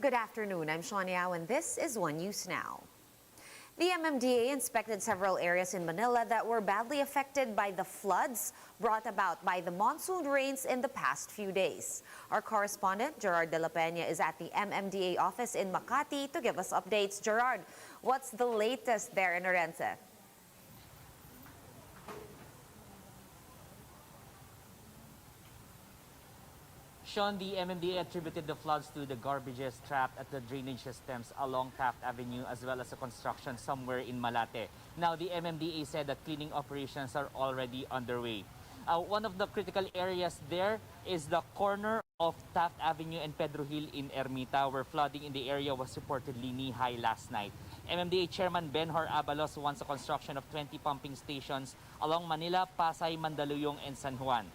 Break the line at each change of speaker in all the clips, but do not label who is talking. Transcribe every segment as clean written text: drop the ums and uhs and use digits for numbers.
Good afternoon. I'm Shawn Yao, and this is One News Now. The MMDA inspected several areas in Manila that were badly affected by the floods brought about by the monsoon rains in the past few days. Our correspondent, Gerard De La Peña, is at the MMDA office in Makati to give us updates. Gerard, what's the latest there in Orense?
Sean, the MMDA attributed the floods to the garbages trapped at the drainage systems along Taft Avenue as well as the construction somewhere in Malate. Now, the MMDA said that cleaning operations are already underway. One of the critical areas there is the corner of Taft Avenue and Pedro Hill in Ermita, where flooding in the area was reportedly knee-high last night. MMDA Chairman Benhur Abalos wants the construction of 20 pumping stations along Manila, Pasay, Mandaluyong, and San Juan.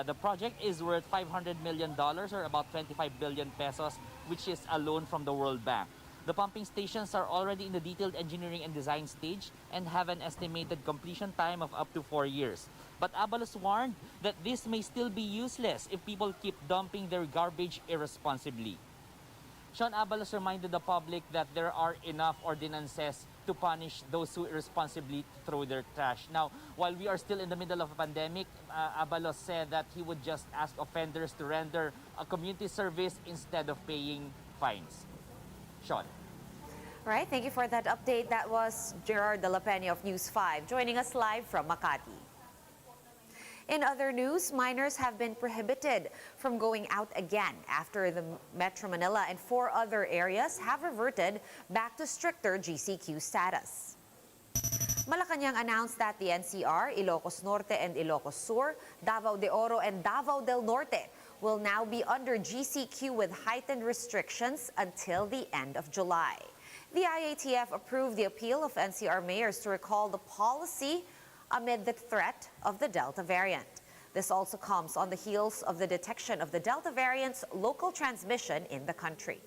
The project is worth $500 million or about 25 billion pesos, which is a loan from the World Bank. The pumping stations are already in the detailed engineering and design stage and have an estimated completion time of up to 4 years. But Abalos warned that this may still be useless if people keep dumping their garbage irresponsibly. Sean, Abalos reminded the public that there are enough ordinances to punish those who irresponsibly throw their trash. Now, while we are still in the middle of a pandemic, Abalos said that he would just ask offenders to render a community service instead of paying fines. Sean.
All right, thank you for that update. That was Gerard De La Peña of News 5 joining us live from Makati. In other news, minors have been prohibited from going out again after the Metro Manila and 4 other areas have reverted back to stricter GCQ status. Malacanang announced that the NCR, Ilocos Norte and Ilocos Sur, Davao de Oro and Davao del Norte will now be under GCQ with heightened restrictions until the end of July. The IATF approved the appeal of NCR mayors to recall the policy amid the threat of the Delta variant. This also comes on the heels of the detection of the Delta variant's local transmission in the country.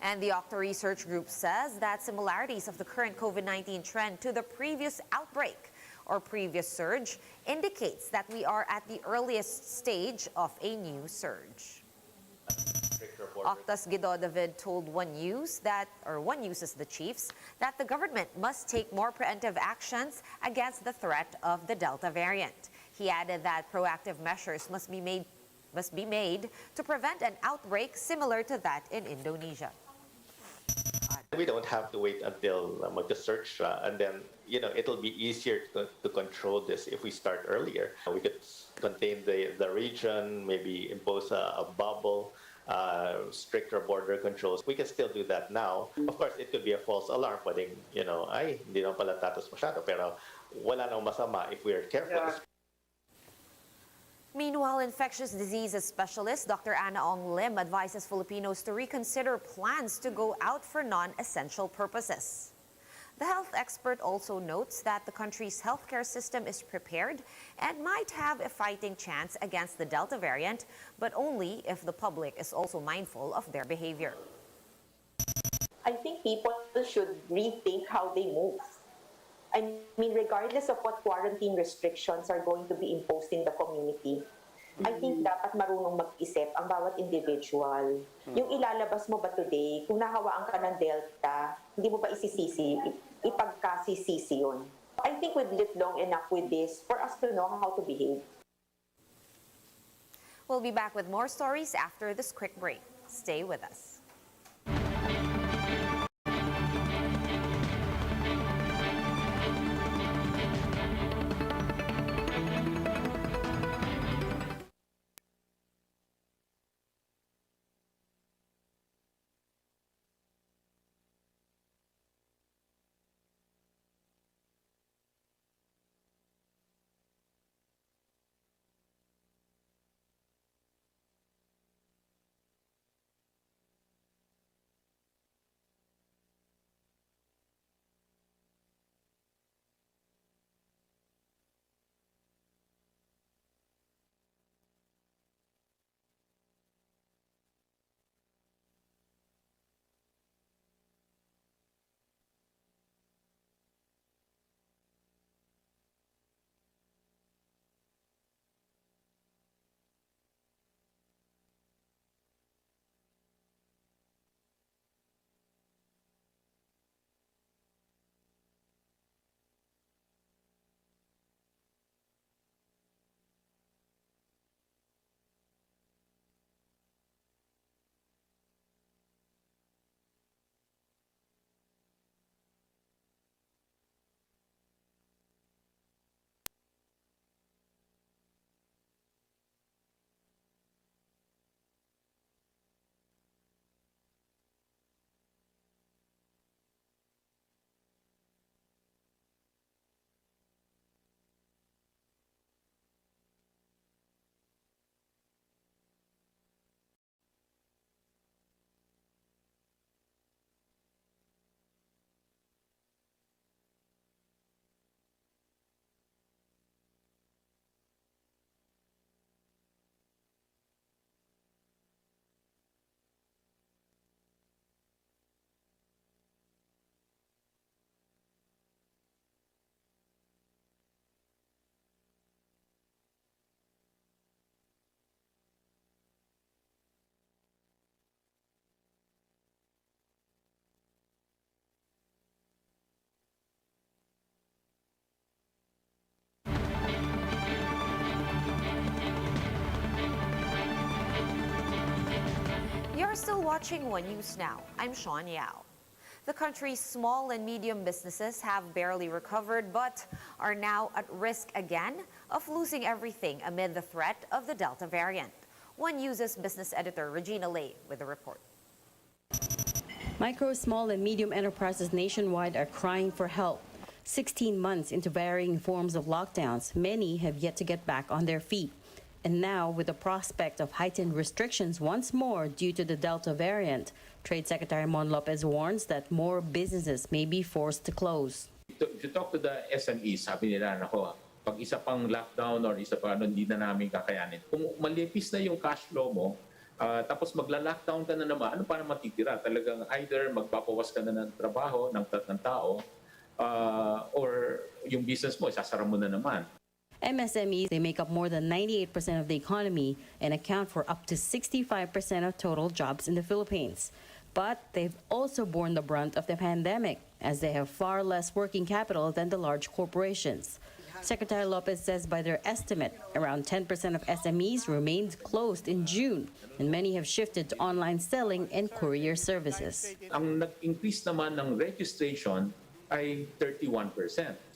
And the Octa Research Group says that similarities of the current COVID-19 trend to the previous outbreak or previous surge indicates that we are at the earliest stage of a new surge. Octa's Guido David told One News the chiefs, that the government must take more preemptive actions against the threat of the Delta variant. He added that proactive measures must be made to prevent an outbreak similar to that in Indonesia.
We don't have to wait until mag-surge and then, it'll be easier to control this if we start earlier. We could contain the region, maybe impose a bubble, stricter border controls. We can still do that now. Of course, it could be a false alarm. Pwedeng, hindi naman pala tatas masyado, pero wala nang masama if we are careful. Yeah.
Meanwhile, infectious diseases specialist Dr. Ana Ong Lim advises Filipinos to reconsider plans to go out for non-essential purposes. The health expert also notes that the country's healthcare system is prepared and might have a fighting chance against the Delta variant, but only if the public is also mindful of their behavior.
I think people should rethink how they move. I mean, regardless of what quarantine restrictions are going to be imposed in the community, I think dapat marunong mag-isip ang bawat individual. Yung ilalabas mo ba today, kung nahawaan ka ng Delta, hindi mo ba isisisi, ipagkasisisi yun. I think we've lived long enough with this for us to know how to behave.
We'll be back with more stories after this quick break. Stay with us. still watching One News Now. I'm Sean Yao. The country's small and medium businesses have barely recovered but are now at risk again of losing everything amid the threat of the Delta variant. One News's business editor Regina Lay with the report.
Micro, small, and medium enterprises nationwide are crying for help. 16 months into varying forms of lockdowns, many have yet to get back on their feet. And now, with the prospect of heightened restrictions once more due to the Delta variant, Trade Secretary Mon Lopez warns that more businesses may be forced to close.
If you talk to the SMEs, sabi nila, nako, pag isa pang lockdown or isa pa, hindi na namin kakayanin. Kung malipis na yung cash flow mo, tapos magla-lockdown ka na naman, ano pa na matitira? Talagang either magpapawas ka na ng trabaho ng tao, or yung business mo, isasara mo na naman.
MSMEs, they make up more than 98% of the economy and account for up to 65% of total jobs in the Philippines. But they've also borne the brunt of the pandemic, as they have far less working capital than the large corporations. Secretary Lopez says by their estimate, around 10% of SMEs remained closed in June, and many have shifted to online selling and courier services.
Ang nag-increase naman ng registration ay 31%.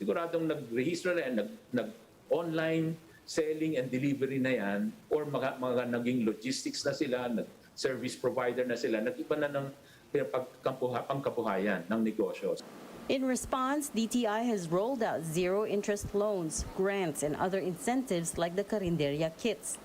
Siguradong nag-register na yan, nag-online selling and delivery na yan, or mga naging logistics na sila, service provider na sila, nag-iba na ng pangkabuhayan ng negosyo.
In response, DTI has rolled out zero-interest loans, grants, and other incentives like the Carinderia kits.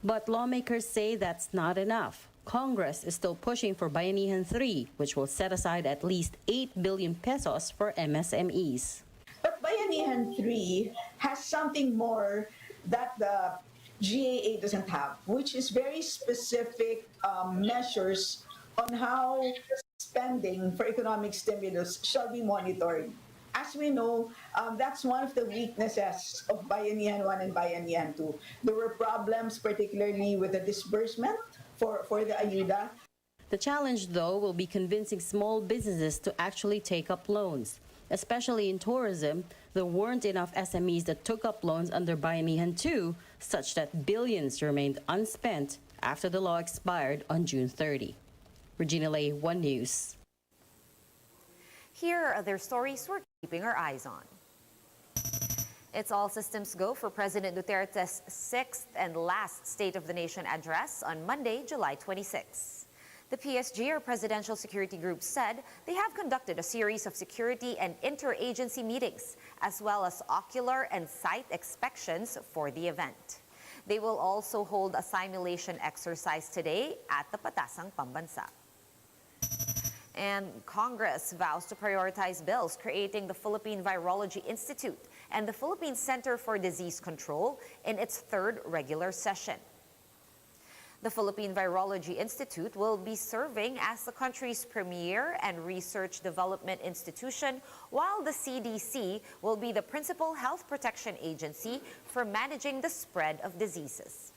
But lawmakers say that's not enough. Congress is still pushing for Bayanihan 3, which will set aside at least 8 billion pesos for MSMEs.
But Bayanihan 3 has something more that the GAA doesn't have, which is very specific measures on how spending for economic stimulus shall be monitored. As we know, that's one of the weaknesses of Bayanihan 1 and Bayanihan 2. There were problems, particularly with the disbursement for the ayuda.
The challenge, though, will be convincing small businesses to actually take up loans. Especially in tourism, there weren't enough SMEs that took up loans under Bayanihan 2, such that billions remained unspent after the law expired on June 30. Regina Lay, One News.
Here are other stories we're keeping our eyes on. It's all systems go for President Duterte's 6th and last State of the Nation address on Monday, July 26. The PSG, or Presidential Security Group, said they have conducted a series of security and interagency meetings, as well as ocular and sight inspections for the event. They will also hold a simulation exercise today at the Patasang Pambansa. And Congress vows to prioritize bills creating the Philippine Virology Institute and the Philippine Center for Disease Control in its third regular session. The Philippine Virology Institute will be serving as the country's premier and research development institution, while the CDC will be the principal health protection agency for managing the spread of diseases.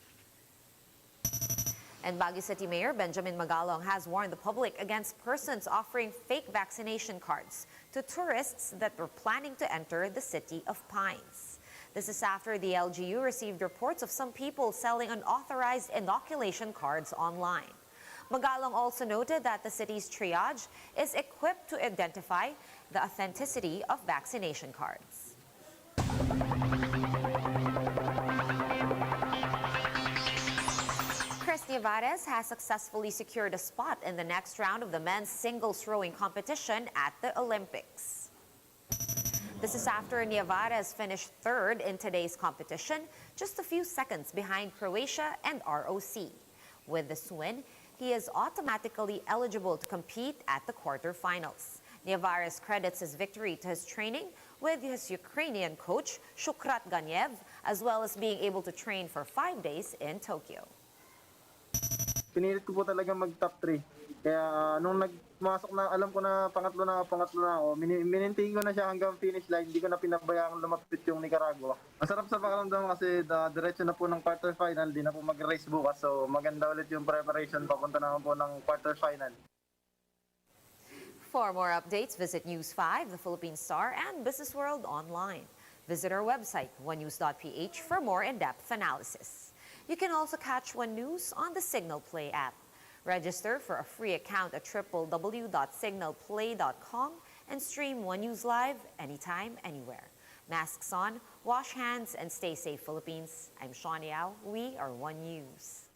And Baguio City Mayor Benjamin Magalong has warned the public against persons offering fake vaccination cards to tourists that were planning to enter the city of Pines. This is after the LGU received reports of some people selling unauthorized inoculation cards online. Magalong also noted that the city's triage is equipped to identify the authenticity of vaccination cards. Chris Nievarez has successfully secured a spot in the next round of the men's singles rowing competition at the Olympics. This is after Nievarez finished third in today's competition, just a few seconds behind Croatia and ROC. With this win, he is automatically eligible to compete at the quarterfinals. Nievarez credits his victory to his training with his Ukrainian coach, Shukrat Ganev, as well as being able to train for 5 days in Tokyo.
Pinilit ko po talaga mag-top 3. Kaya nung nagmasok na, alam ko na pangatlo na ako, minintain ko na siya hanggang finish line. Hindi ko na pinabayaan lumapit yung Nicaragua. Masarap sa pakiramdam kasi diretso na po ng quarter final, di na po mag-race bukas. So maganda ulit yung preparation, papunta naman po ng quarter final.
For more updates, visit News 5, the Philippine Star, and Business World online. Visit our website, onenews.ph, for more in-depth analysis. You can also catch One News on the Signal Play app. Register for a free account at www.signalplay.com and stream One News Live anytime, anywhere. Masks on, wash hands, and stay safe, Philippines. I'm Sean Yao. We are One News.